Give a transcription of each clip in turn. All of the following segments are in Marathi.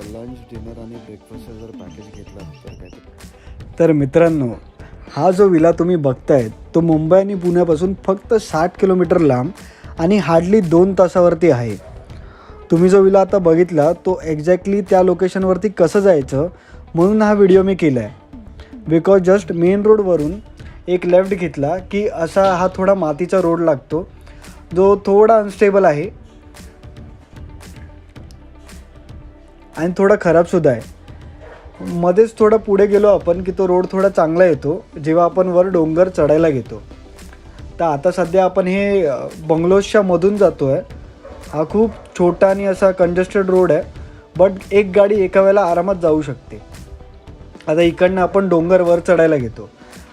लंच डिनर आणि ब्रेकफास्टचा जर पॅकेज घेतला तर काय तर मित्रांनो, हा जो विला तुम्ही बघताय तो मुंबई आणि पुण्यापासून फक्त 60 किलोमीटर लांब आणि हार्डली 2 तासावरती आहे. तुम्ही जो विला आता बघितला तो एक्झॅक्टली त्या लोकेशनवरती कसं जायचं म्हणून हा व्हिडिओ मी केला आहे. बिकॉज जस्ट मेन रोडवरून एक लेफ्ट घेतला की असा हा थोडा मातीचा रोड लागतो जो थोडा अनस्टेबल आहे आणि थोडा खराबसुद्धा आहे. मध्येच थोडं पुढे गेलो आपण की तो रोड थोडा चांगला येतो जेव्हा आपण वर डोंगर चढायला घेतो. तर आता सध्या आपण हे बंगलोजच्या मधून जातो आहे. हा खूप छोटा आणि असा कंजेस्टेड रोड आहे, बट एक गाडी एका वेळेला आरामात जाऊ शकते. आता इकडनं आपण डोंगर वर चढायला घेतो.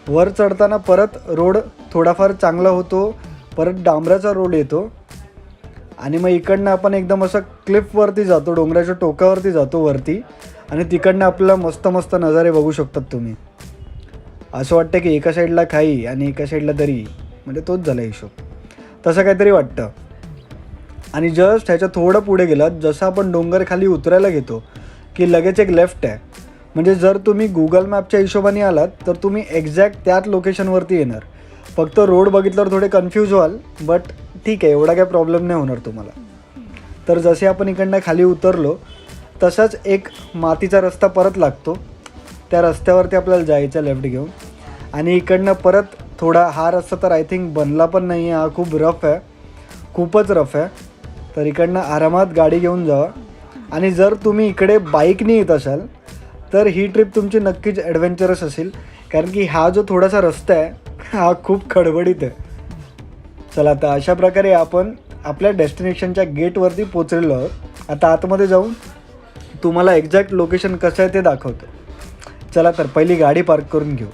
वर चढताना परत रोड थोडाफार चांगला होतो, परत डांबराचा रोड येतो आणि मग इकडनं आपण एकदम असं क्लिफवरती जातो, डोंगराच्या टोकावरती जातो वरती आणि तिकडनं आपल्याला मस्त मस्त नजारे बघू शकतात तुम्ही. असं वाटतं की एका साईडला खाई आणि एका साईडला दरी, म्हणजे तोच झाला हिशोब, तसं काहीतरी वाटतं. आणि जस्ट ह्याच्या थोडं पुढे गेलात जसं आपण डोंगर खाली उतरायला घेतो की लगेच एक लेफ्ट आहे. म्हणजे जर तुम्ही गुगल मॅपच्या हिशोबाने आलात तर तुम्ही एक्झॅक्ट त्याच लोकेशनवरती येणार. फक्त रोड बघितल्यावर थोडे कन्फ्यूज व्हाल, बट ठीक आहे, एवढा काय प्रॉब्लेम नाही होणार तुम्हाला. तर जसे आपण इकडनं खाली उतरलो तसाच एक मातीचा रस्ता परत लागतो. त्या रस्त्यावरती आपल्याला जायचं लेफ्ट घेऊन आणि इकडनं परत थोडा, हा रस्ता तर आय थिंक बनला पण नाही आहे, हा खूप रफ आहे, खूपच रफ आहे. तर इकडनं आरामात गाडी घेऊन जावा. आणि जर तुम्ही इकडे बाईकने येत असाल तर ही ट्रिप तुमची नक्कीच ॲडव्हेंचरस असेल, कारण की हा जो थोडासा रस्ता आहे हा खूप खडबडीत आहे. चला, तर अशा प्रकारे आपण आपल्या डेस्टिनेशनच्या गेटवरती पोचलेलो आहोत. आता आतमध्ये जाऊन तुम्हाला एक्झॅक्ट लोकेशन कसं आहे ते दाखवतो. चला, तर पहिली गाडी पार्क करून घेऊ.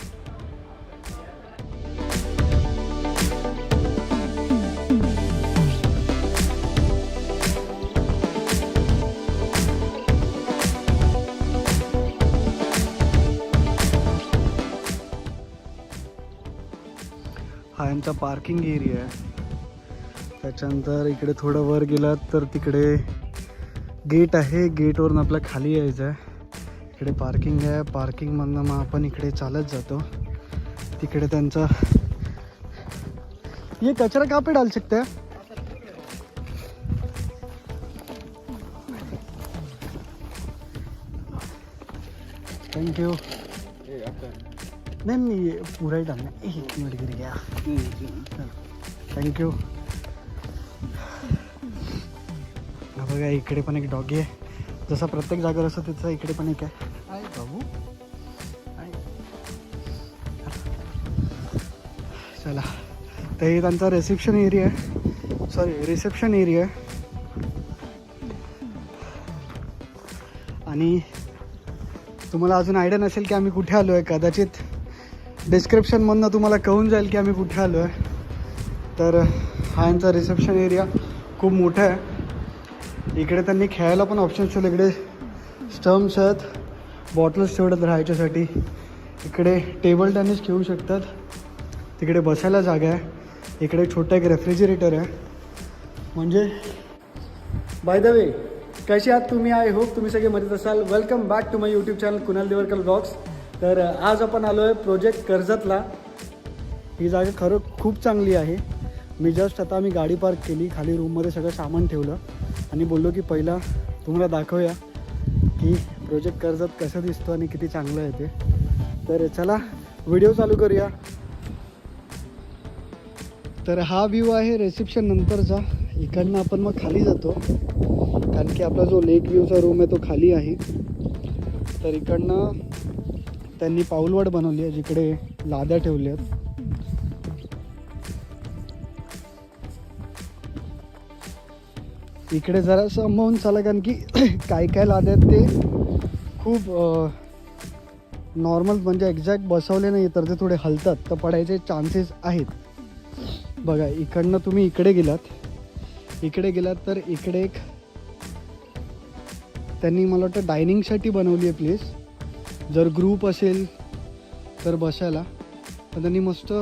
हा यांचा पार्किंग एरिया आहे. त्याच्यानंतर इकडे थोडं वर गेलात तर तिकडे गेट आहे. गेटवरून आपल्या खाली यायचं आहे. इकडे पार्किंग आहे. पार्किंगमधनं मग आपण इकडे चालत जातो. तिकडे त्यांचा ये कचरा कहाँ पे डाल सकते हैं? Thank you. नहीं ये पूरा ही डालना. एक मिनट गिर गया. थँक्यू. हा बघा, इकडे पण एक डॉगी आहे. जसा प्रत्येक जागेवर असतो त्याचा इकडे पण एक आहे. आहे बाबू. चला, तर हे त्यांचा रिसेप्शन एरिया आहे. आणि तुम्हाला अजून आयडिया नसेल की आम्ही कुठे आलो आहे. कदाचित डिस्क्रिप्शनमधनं तुम्हाला कळून जाईल की आम्ही कुठे आलो आहे. तर हा यांचा रिसेप्शन एरिया खूप मोठा आहे. इकडे त्यांनी खेळायला पण ऑप्शन्स ठेवले. इकडे स्टम्प्स आहेत, बॉटल्स ठेवतात राहायच्यासाठी. इकडे टेबल टेनिस खेळू शकतात. तिकडे बसायला जागा आहे. इकडे छोटा एक रेफ्रिजरेटर आहे. म्हणजे बाय द वे, कसे आहात तुम्ही? आय होप तुम्ही सगळे मजेत असाल. Welcome back to my YouTube channel Kunal Devarkar blogs. तर आज आपण आलो आहे प्रोजेक्ट कर्जतला. ही जागा खरं खूप चांगली आहे. मी जस्ट आता आम्ही गाडी पार्क केली, खाली रूममध्ये सगळं सामान ठेवलं आणि बोललो की पहिला तुम्हाला दाखवूया की प्रोजेक्ट कर्जत कसं दिसतो आणि किती चांगलं आहे ते. तर चला व्हिडिओ चालू करूया. तर हा व्ह्यू आहे रिसेप्शन नंतरचा. इकडनं आपण मग खाली जातो, कारण की आपला जो लेक व्ह्यूचा रूम आहे तो खाली आहे. तर इकडनं त्यांनी पाऊलवाट बनवली आहे जिकडे लाद्या ठेवल्या आहेत. इकडे जरा सांभाळून चाला, कारण की काय काय लाद्या आहेत ते खूप नॉर्मल, म्हणजे एक्झॅक्ट बसवले नाही तर ते थोडे हलतात, तर पडायचे चान्सेस आहेत. बघा, इकडनं तुम्ही इकडे गेलात तर इकडे एक त्यांनी मला वाटतं डायनिंगसाठी बनवली आहे प्लेस. जर ग्रुप असेल तर बसायला, तर त्यांनी मस्त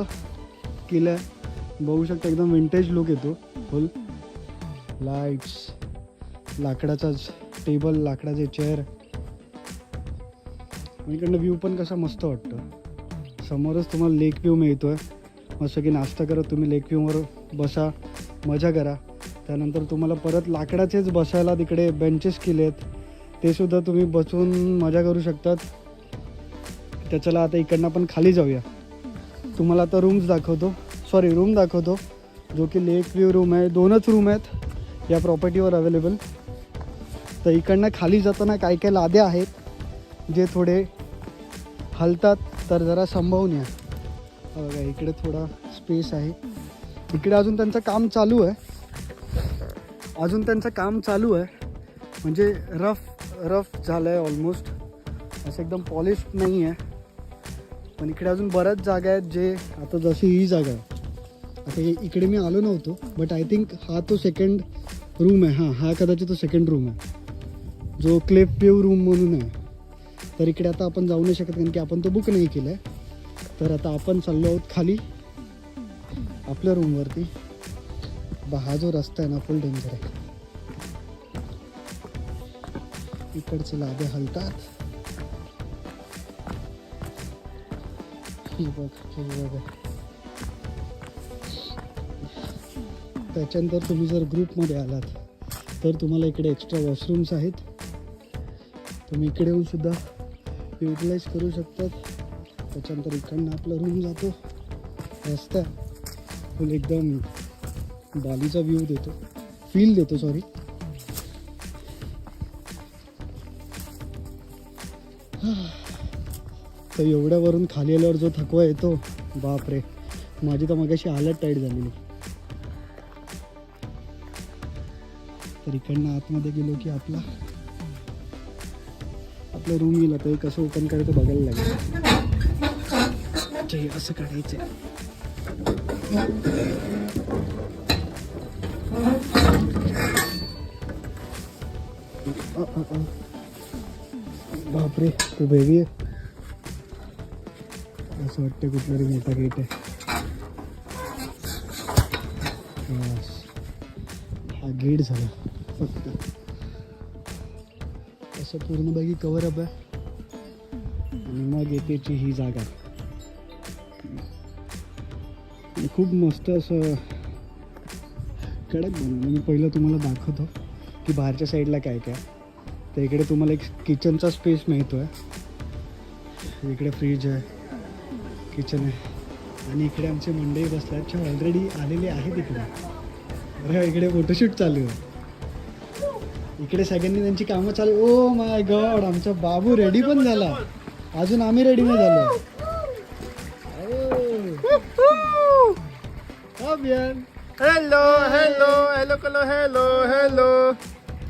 केलं आहे. बघू शकता, एकदम विंटेज लुक येतो. फुल लाईट्स, लाकडाचाच टेबल, लाकडाचे चेअर, इकडनं व्ह्यू पण कसा मस्त वाटतं. समोरच तुम्हाला लेक व्ह्यू मिळतो आहे. मस्त की नाश्ता करत तुम्ही लेक व्ह्यूवर बसा, मजा करा. त्यानंतर तुम्हाला परत लाकडाचेच बसायला तिकडे बेंचेस केले आहेत, ते सुद्धा तुम्ही बसून मजा करू शकतात. तर चला आता इकडनं आपण खाली जाऊया. तुम्हाला आता रूम दाखवतो जो की लेक व्ह्यू रूम आहे. 2च रूम आहेत या प्रॉपर्टीवर अवेलेबल. तर इकडनं खाली जाताना काही काही लाद्या आहेत जे थोडे हलतात, तर जरा सांभाळून या. बघा इकडे थोडा स्पेस आहे. इकडे अजून त्यांचं काम चालू आहे. म्हणजे रफ झालं आहे ऑलमोस्ट, असं एकदम पॉलिश नाही आहे. पण इकडे अजून बऱ्याच जागा आहेत जे आता जशी ही जागा आहे. आता इकडे मी आलो नव्हतो, बट आय थिंक हा तो सेकंड रूम आहे. हा कदाचित तो सेकंड रूम आहे जो क्लिफ व्ह्यू रूम म्हणून आहे. तर इकडे आता आपण जाऊ नाही शकत कारण की आपण तो बुक नाही केला आहे. तर आता आपण चाललो आहोत खाली आपल्या रूमवरती. हा जो रस्ता आहे ना फुल डेंजर आहे. इकडचे लादे हलतात. हे बघ. त्याच्यानंतर तुम्ही जर ग्रुपमध्ये आलात तर तुम्हाला इकडे एक्स्ट्रा वॉशरूम्स आहेत. तुम्ही इकडे येऊन सुद्धा युटिलाइज करू शकतात. त्याच्यानंतर इकडनं आपला रूम जातो. रस्ता फुल एकदम बालीचा फील देतो सॉरी. तर एवढ्यावरून खाली आल्यावर जो थकवा येतो, बापरे, माझी तर मगाशी हालत टाईट झालेली. तर इकडनं आतमध्ये गेलो की आपलं रूम येईल. आता हे कसं ओपन करायचं बघायला लागेल. असं काढायचं. बापरे, खूप हेवी आहे. असं वाटतं कुठला तरी मोठा गेट आहे. हा गेट झाला फक्त. असं पूर्ण बाकी कवर अप आहे. आणि मग येतेची ही जागा. खूप मस्त असं कडक बनवलं. मी पहिलं तुम्हाला दाखवतो की बाहेरच्या साईडला काय काय. तर इकडे तुम्हाला एक किचनचा स्पेस मिळतो आहे. इकडे फ्रीज आहे, किचन आहे. आणि इकडे आमचे मंडळी बसल्यात जे ऑलरेडी आलेले आहेत इकडे. बरं, इकडे फोटोशूट चालू आहे. इकडे सगळ्यांनी त्यांची कामं चालू. ओ माय गॉड, आमचा बाबू रेडी पण झाला. अजून आम्ही रेडी नाही झालो. हेलो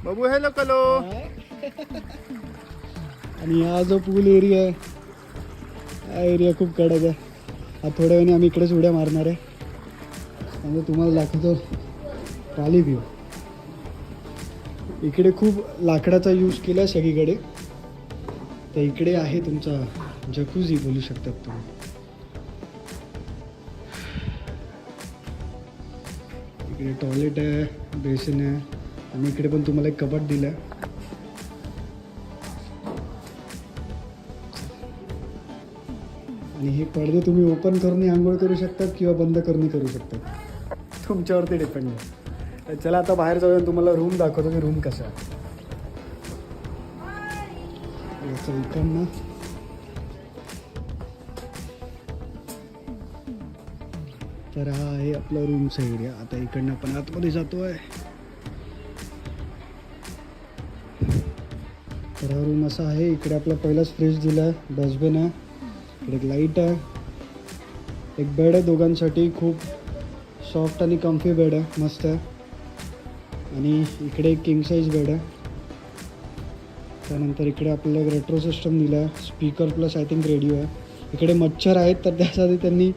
बाबू, हेलो कलो. आणि हा जो पूल एरिया आहे, हा एरिया खूप कडक आहे. हा थोड्या वेळाने आम्ही इकडेच उड्या मारणार आहे. त्यामुळे तुम्हाला दाखवतो पाली व्ह्यू. इकडे खूप लाकडाचा यूज केला आहे सगळीकडे. तर इकडे आहे तुमचा जकूझी बोलू शकतात तुम्ही. इकडे टॉयलेट आहे, बेसिन आहे. आणि इकडे पण तुम्हाला एक कपाट दिलं आहे. आणि हे पडदे तुम्ही ओपन करून आंघोळ करू शकतात किंवा बंद करून करू शकतात. तुमच्यावरती डिपेंड आहे. चला आता बाहेर जाऊया, तुम्हाला रूम दाखवतो की रूम कसा आहे. याचं इकडनं तर हा आहे आपला रूमचा एरिया. आता इकडनं आपण आतमध्ये जातो आहे. तर हा रूम असा आहे. इकडे आपला पहिलाच फ्रीज दिला आहे, डस्टबिन आहे, इकडे एक लाईट आहे, एक बेड आहे दोघांसाठी. खूप सॉफ्ट आणि कम्फी बेड आहे, मस्त आहे. आणि इकडे एक किंग साईज बेड आहे. त्यानंतर इकडे आपल्याला रेट्रो सिस्टम दिला आहे, speaker plus I think radio आहे. इकडे मच्छर आहेत तर त्यासाठी त्यांनी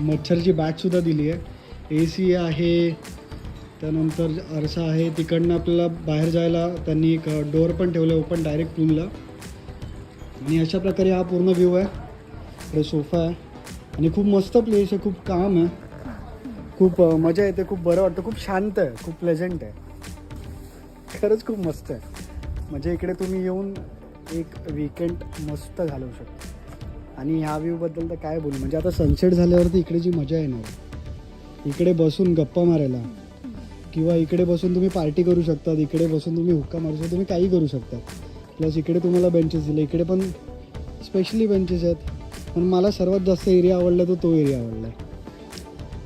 मच्छरची बॅटसुद्धा दिली आहे. AC आहे, त्यानंतर आरसा आहे. तिकडनं आपल्याला बाहेर जायला त्यांनी एक डोअर पण ठेवलं ओपन डायरेक्ट पूलला. आणि अशा प्रकारे हा पूर्ण व्ह्यू आहे. इकडे सोफा आहे आणि खूप मस्त प्लेस आहे, खूप काम आहे, खूप मजा येते, खूप बरं वाटतं, खूप शांत आहे, खूप प्लेझंट आहे. खरंच खूप मस्त आहे. म्हणजे इकडे तुम्ही येऊन एक विकेंड मस्त घालवू शकतो. आणि ह्या व्ह्यूबद्दल तर काय बोलू, म्हणजे आता सनसेट झाल्यावरती इकडे जी मजा येणार, इकडे बसून गप्पा मारायला किंवा इकडे बसून तुम्ही पार्टी करू शकतात, इकडे बसून तुम्ही हुक्का मारू शकता, तुम्ही काही करू शकता. प्लस इकडे तुम्हाला बेंचेस दिले, इकडे पण स्पेशली बेंचेस आहेत. पण मला सर्वात जास्त एरिया आवडला तो एरिया आवडला आहे.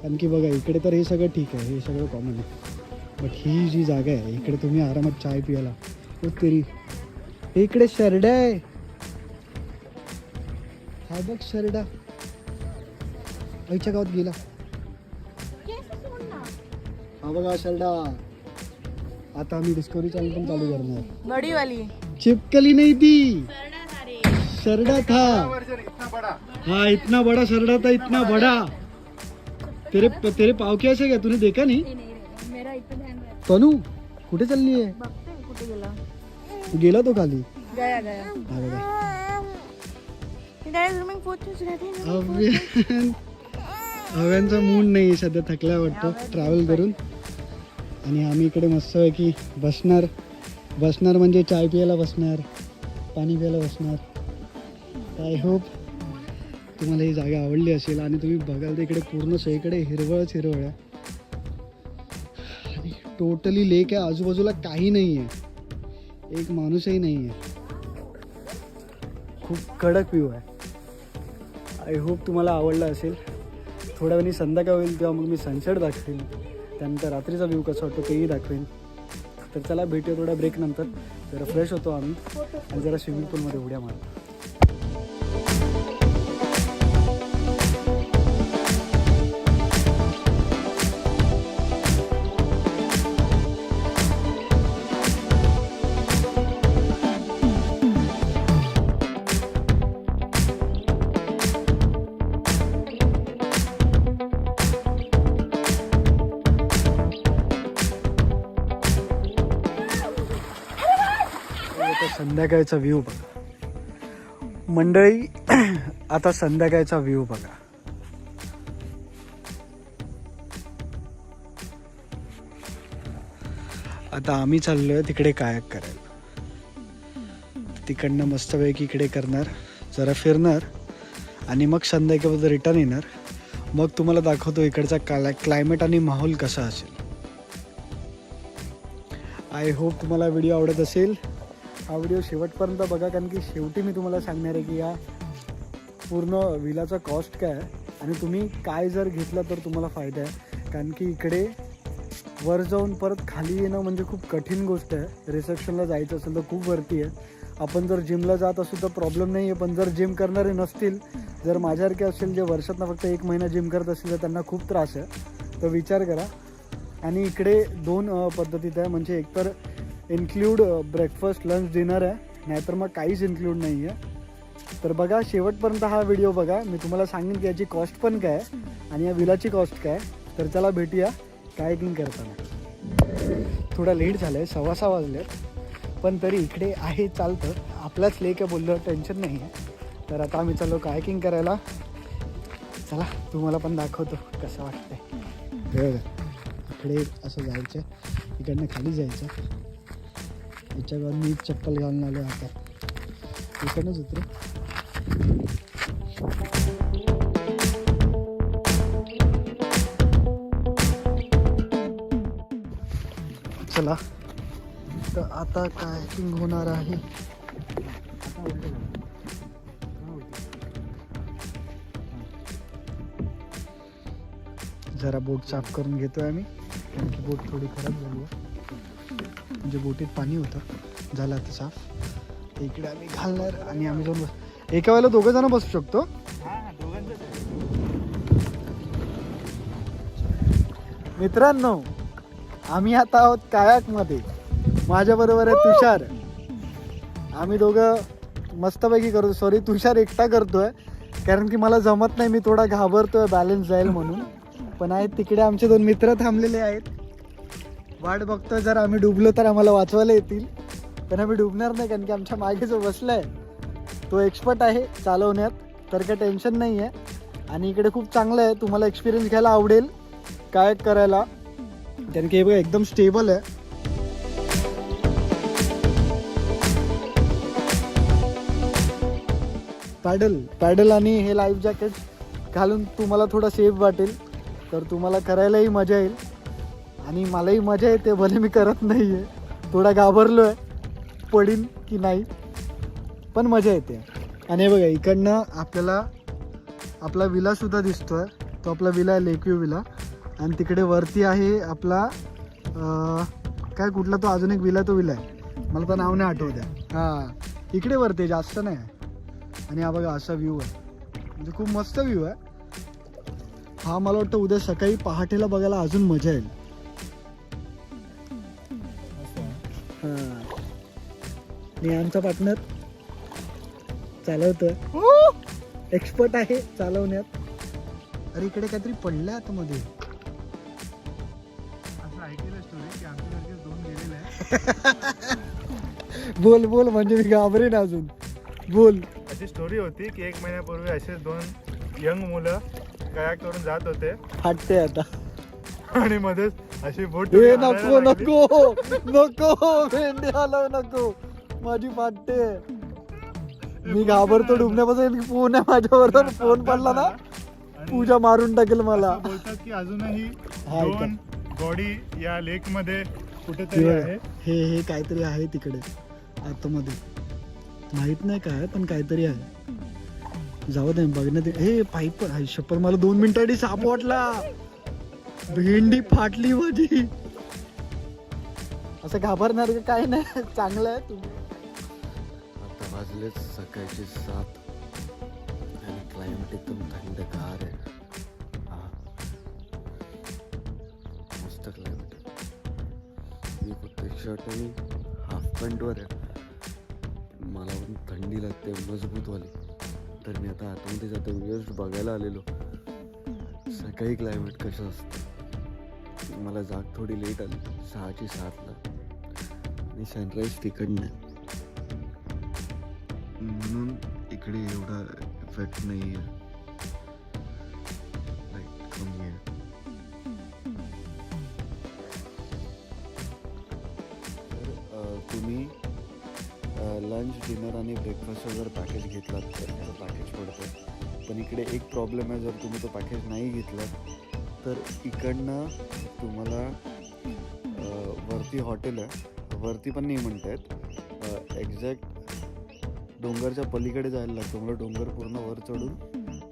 कारण की बघा इकडे तर हे सगळं ठीक आहे, हे सगळं कॉमन आहे. बट ही जी जागा आहे इकडे तुम्ही आरामात चाय पियाला, हो तरी इकडे शरडा आहे. हा बघ शरडा आईच्या गावात गेला. हा बघा शरडा. आता आम्ही डिस्कवरी चॅनल पण चालू करणार. बड़ी वाली चिपकली नहीं थी, सरडा था. हाँ इतना बड़ा सरडा था, इतना बड़ा. तेरे पाव कैसे गए, तूने देखा नहीं? मेरा इतना ध्यान रहा. तनु कुठे चालली आहे? बघते कुठे गेला. गेला तो खाली. गया हा बघा स्विमिंग पूल. हव्यांचा मूड नाही सध्या, थकला वाटतो ट्रॅव्हल करून. आणि आम्ही इकडे मस्तपैकी बसणार म्हणजे चाय प्यायला बसणार, पाणी प्यायला बसणार. आय होप तुम्हाला ही जागा आवडली असेल. आणि तुम्ही बघाल तर इकडे पूर्ण सगळीकडे हिरवळच हिरवळ आहे. आणि टोटली लेक आहे, आजूबाजूला काही नाही आहे, एक माणूसही नाही आहे. खूप कडक व्ह्यू आहे. आय होप तुम्हाला आवडलं असेल. थोड्या वेळी संध्याकाळ होईल तेव्हा मग मी सनसेट दाखवेन, त्यानंतर रात्रीचा व्ह्यू कसा वाटतो तेही दाखवेन. तर चला भेटूया थोड्या ब्रेक नंतर. जरा फ्रेश होतो आम्ही आणि जरा स्विमिंग पूलमध्ये उड्या मारतो. संध्याकाळचा व्ह्यू बघा मंडळी. आता संध्याकाळचा व्ह्यू बघा. आता आम्ही चाललोय तिकडे कायाक करायला. तिकडनं मस्तपैकी इकडे करणार, जरा फिरणार आणि मग संध्याकाळी रिटर्न येणार. मग तुम्हाला दाखवतो इकडचा क्लायमेट आणि माहोल कसा असेल. आय होप तुम्हाला व्हिडिओ आवडत असेल. हा व्हिडिओ शेवटपर्यंत बघा, कारण की शेवटी मी तुम्हाला सांगणार आहे की या पूर्ण विलाचा कॉस्ट काय आहे आणि तुम्ही काय जर घेतलं तर तुम्हाला फायदा आहे. कारण की इकडे वर जाऊन परत खाली येणं म्हणजे खूप कठीण गोष्ट आहे. रिसेप्शनला जायचं असेल तर खूप वरती आहे. आपण जर जिमला जात असू तर प्रॉब्लेम नाही आहे, पण जर जिम करणारे नसतील, जर माझ्यासारखे असेल जे वर्षातनं फक्त 1 महिना जिम करत असतील तर त्यांना खूप त्रास आहे. तर विचार करा. आणि इकडे 2 पद्धतीत आहे, म्हणजे एकतर इन्क्लूड ब्रेकफास्ट लंच डिनर आहे, नाहीतर मग काहीच इन्क्लूड नाही आहे. तर बघा शेवटपर्यंत हा व्हिडिओ बघा. मी तुम्हाला सांगेन की याची कॉस्ट पण काय आहे आणि या विलाची कॉस्ट काय. तर चला भेटूया कायाकिंग करताना. थोडा लेट झाला आहे, 6:15 वाजले, पण तरी इकडे आहे, चालतं. आपलाच लेक आहे बोललं, टेन्शन नाही आहे. तर आता आम्ही चाललो कायाकिंग करायला. चला तुम्हाला पण दाखवतो कसं वाटतंय. बघा इकडे असं जायचं, इकडनं खाली जायचं. याच्या गावात मी चप्पल घालून आलो. आता इकडनंच उतरू. चला तर आता कायाकिंग होणार आहे. जरा बोट साफ करून घेतोय आम्ही, कारण की बोट थोडी खराब झाली आहे. म्हणजे बोटीत पाणी होतं, झालं आता साफ. इकडे आम्ही घालणार आणि आम्ही जाऊन एका वेळेला 2 जण बसू शकतो. मित्रांनो आम्ही आता आहोत कायाकमध्ये. माझ्याबरोबर आहे तुषार. आम्ही दोघं मस्तपैकी करतो. सॉरी तुषार एकटा करतोय, कारण की मला जमत नाही, मी थोडा घाबरतोय बॅलन्स जाईल म्हणून. पण आहेत तिकडे आमचे 2 मित्र थांबलेले आहेत, वाट बघतोय जर आम्ही डुबलो तर आम्हाला वाचवायला येतील. पण आम्ही डुबणार नाही, कारण की आमच्या मागे जो बसलाय तो एक्सपर्ट आहे चालवण्यात, तर काही टेन्शन नाही आहे. आणि इकडे खूप चांगलं आहे, तुम्हाला एक्सपिरियन्स घ्यायला आवडेल कायाक करायला, कारण की हे बघा एकदम स्टेबल आहे. पॅडल आणि हे लाईफ जॅकेट घालून तुम्हाला थोडं सेफ वाटेल, तर तुम्हाला करायलाही मजा येईल आणि मलाही मजा येते, भले मी करत नाही आहे, थोडा घाबरलो आहे पडीन की नाही, पण मजा येते. आणि हे बघा इकडनं आपल्याला आपला विलासुद्धा दिसतोय, तो आपला विला आहे लेकव्ह्यू विला. आणि तिकडे वरती आहे आपला काय कुठला तो अजून एक विला, तो विला आहे, मला तर नाव नाही आठवत आहे. हां इकडे वरती जास्त नाही आहे. आणि हा बघा असा व्ह्यू आहे, म्हणजे खूप मस्त व्ह्यू आहे हा. मला वाटतं उद्या सकाळी पहाटेला बघायला अजून मजा येईल. हां आणि आमचा पार्टनर चालवतोय, एक्सपर्ट आहे चालवण्यात. अरे इकडे काहीतरी पडलंय आतमध्ये. असं ऐकलेलं स्टोरी की आमच्यासारखे 2 गेलेले आहे. बोल बोल म्हणजे मी घाबरेन अजून, बोल. अशी स्टोरी होती की 1 महिन्यापूर्वी असे 2 यंग मुलं कयाक करून जात होते फाटते आता. आणि मध्येच अशी बोट ए नको नको नको भेंडी हलव नको, माझी फाटते. मी घाबरतो डुबण्यापासून. फोन आहे माझ्याबरोबर, फोन पडला ना पूजा मारून टाकेल मला. बोलतात की अजूनही हा, 2 बॉडी या लेक मध्ये कुठेतरी आहे. हे काहीतरी आहे तिकडे आतमध्ये, माहित नाही काय पण काहीतरी आहे. जाऊ दे बघण्यात. हे पाईप शप्पर, मला 2 मिनिटांनी साप वाटला, भेंडी फाटली माझी. असं घाबरणार का काय नाही, चांगलं आहे तुम्ही. आता वाजलेच सकाळचे 7 आणि क्लायमेट एकदम थंडगार आहे. मस्त क्लायमेट आहे. मी फक्त शर्ट आणि हाफ पॅन्टवर आहे, मला पण थंडी लागते मजबूतवाली. तर मी आता आतमध्ये जातो, व्ह्यूज बघायला आलेलो सकाळी क्लायमेट कसं असतं. मला जाग थोडी लेट आली, 6ची 7ला, आणि सनराईज तिकडनं आहे म्हणून इकडे एवढा इफेक्ट नाही आहे, लाईट कमी आहे. तर तुम्ही लंच डिनर आणि ब्रेकफास्टचं जर पॅकेज घेतलात तर त्याचं पॅकेज पडतं. पण इकडे एक प्रॉब्लेम आहे, जर तुम्ही तो पॅकेज नाही घेतलात तर इकडनं तुम्हाला वरती हॉटेल आहे, वरती पण नाही म्हणता येत, एक्झॅक्ट डोंगरच्या पलीकडे जायला लागतं. मला डोंगर पूर्ण वर चढून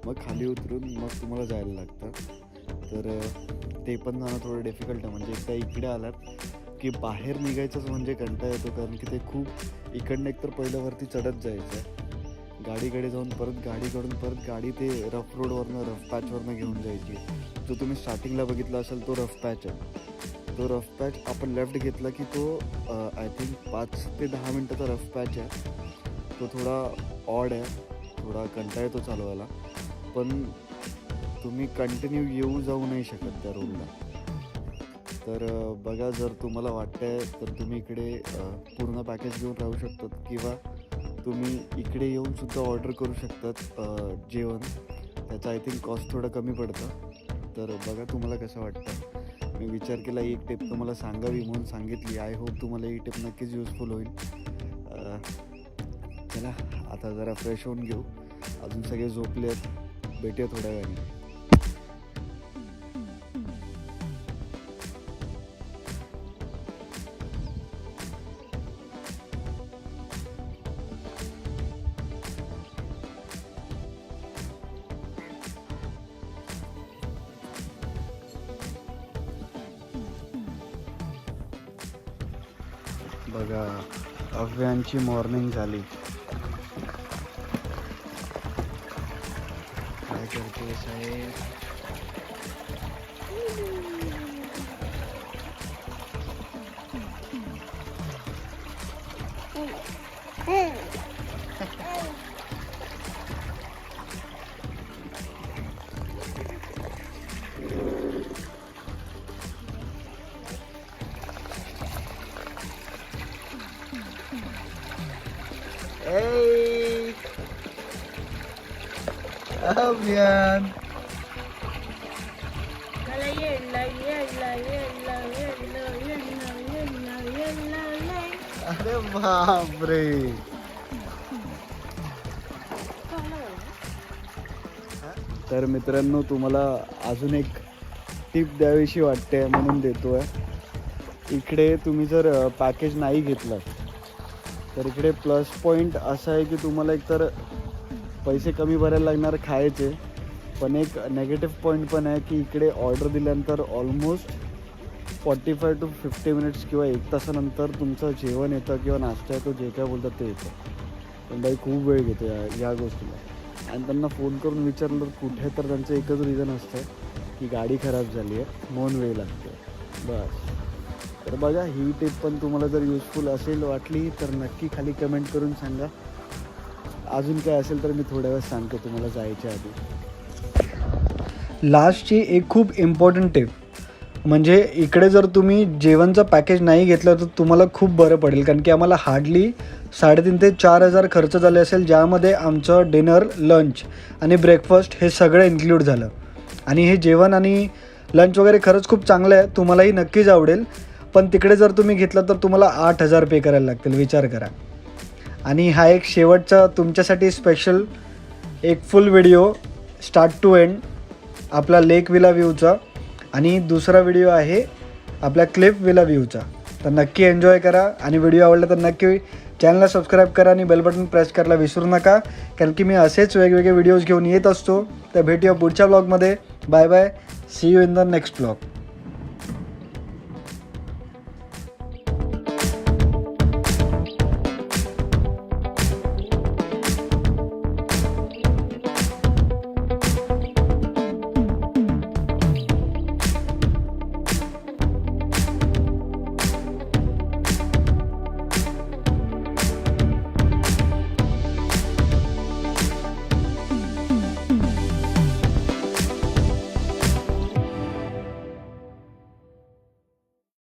मग खाली उतरून मग तुम्हाला जायला लागतं. तर ते पण जाणं थोडं डिफिकल्ट आहे. म्हणजे एकदा इकडे आलात की बाहेर निघायचंच म्हणजे कंटाळा येतो, कारण की ते खूप इकडनं एकतर पहिलं वरती चढत जायचं आहे, गाडीकडे जाऊन परत गाडीकडून परत गाडी ते रफ रोडवरनं रफ पॅचवरनं घेऊन जायची. जो तुम्ही स्टार्टिंगला बघितला असेल तो रफ पॅच आहे. तो रफ पॅच आपण लेफ्ट घेतला की तो आय थिंक 5 ते 10 मिनटाचा रफ पॅच आहे. तो थोडा ऑड आहे, थोडा कंटाळा येतो चालवायला, पण तुम्ही कंटिन्यू येऊ जाऊ नाही शकत त्या रोडला. तर बघा, जर तुम्हाला वाटतंय तर तुम्ही इकडे पूर्ण पॅकेज घेऊन राहू शकतात, किंवा तुम्ही इकडे येऊन सुद्धा ऑर्डर करू शकतात जेवण. त्याचा आय थिंक कॉस्ट थोडं कमी पडतं. तर बघा तुम्हाला कसं वाटतं. मी विचार केला एक टिप तुम्हाला सांगावी म्हणून सांगितली. आय होप तुम्हाला ही टिप नक्कीच युजफुल होईल. चला आता जरा फ्रेश होऊन घेऊ, अजून सगळे झोपले आहेत, भेटूया थोड्या वेळाने. बघा अव्यांची मॉर्निंग झाली. काय करते साहेब? Hey, Avian. अरे बापरे, तर मित्रांनो तुम्हाला अजून एक टिप द्यावीशी वाटते म्हणून देतो आहे. इकडे तुम्ही जर पॅकेज नाही घेतलं तर इकडे प्लस पॉईंट असा आहे की तुम्हाला एकतर पैसे कमी भरायला लागणार खायचे, पण एक नेगेटिव्ह पॉईंट पण आहे की इकडे ऑर्डर दिल्यानंतर ऑलमोस्ट 45 to 50 मिनिट्स किंवा 1 तासानंतर तुमचं जेवण येतं किंवा नाश्ता येतो, जे काय बोलतात ते येतं. पण बाई खूप वेळ घेतो या गोष्टीला. आणि त्यांना फोन करून विचारलं कुठे, तर त्यांचं एकच रिझन असतं की गाडी खराब झाली आहे म्हणून वेळ लागतो बस. तर बघा, ही टिप पण तुम्हाला जर युजफुल असेल वाटली तर नक्की खाली कमेंट करून सांगा. अजून काय असेल तर मी थोड्या वेळ सांगतो तुम्हाला जायच्या आधी. लास्टची एक खूप इम्पॉर्टंट टिप म्हणजे इकडे जर तुम्ही जेवणचं पॅकेज नाही घेतलं तर तुम्हाला खूप बरं पडेल, कारण की आम्हाला हार्डली 3,500 ते 4,000 खर्च झाले असेल, ज्यामध्ये आमचं डिनर, लंच आणि ब्रेकफास्ट हे सगळं इन्क्लूड झालं. आणि हे जेवण आणि लंच वगैरे खरंच खूप चांगलं आहे, तुम्हालाही नक्कीच आवडेल. पण तिकडे जर तुम्ही घेतलं तर तुम्हाला 8,000 पे करायला लागतील, विचार करा. आणि हा एक शेवटचा तुमच्यासाठी स्पेशल एक full video start to end आपला लेक विला व्ह्यूचा, आणि दुसरा व्हिडिओ आहे आपल्या क्लिफ विला व्ह्यूचा. तर नक्की एन्जॉय करा, आणि व्हिडिओ आवडला तर नक्की चॅनलला सबस्क्राईब करा आणि बेल बटन प्रेस करायला विसरू नका, कारण की मी असेच वेगवेगळे व्हिडिओज घेऊन येत असतो. तर भेटूया पुढच्या ब्लॉगमध्ये. Bye bye, see you in the next blog.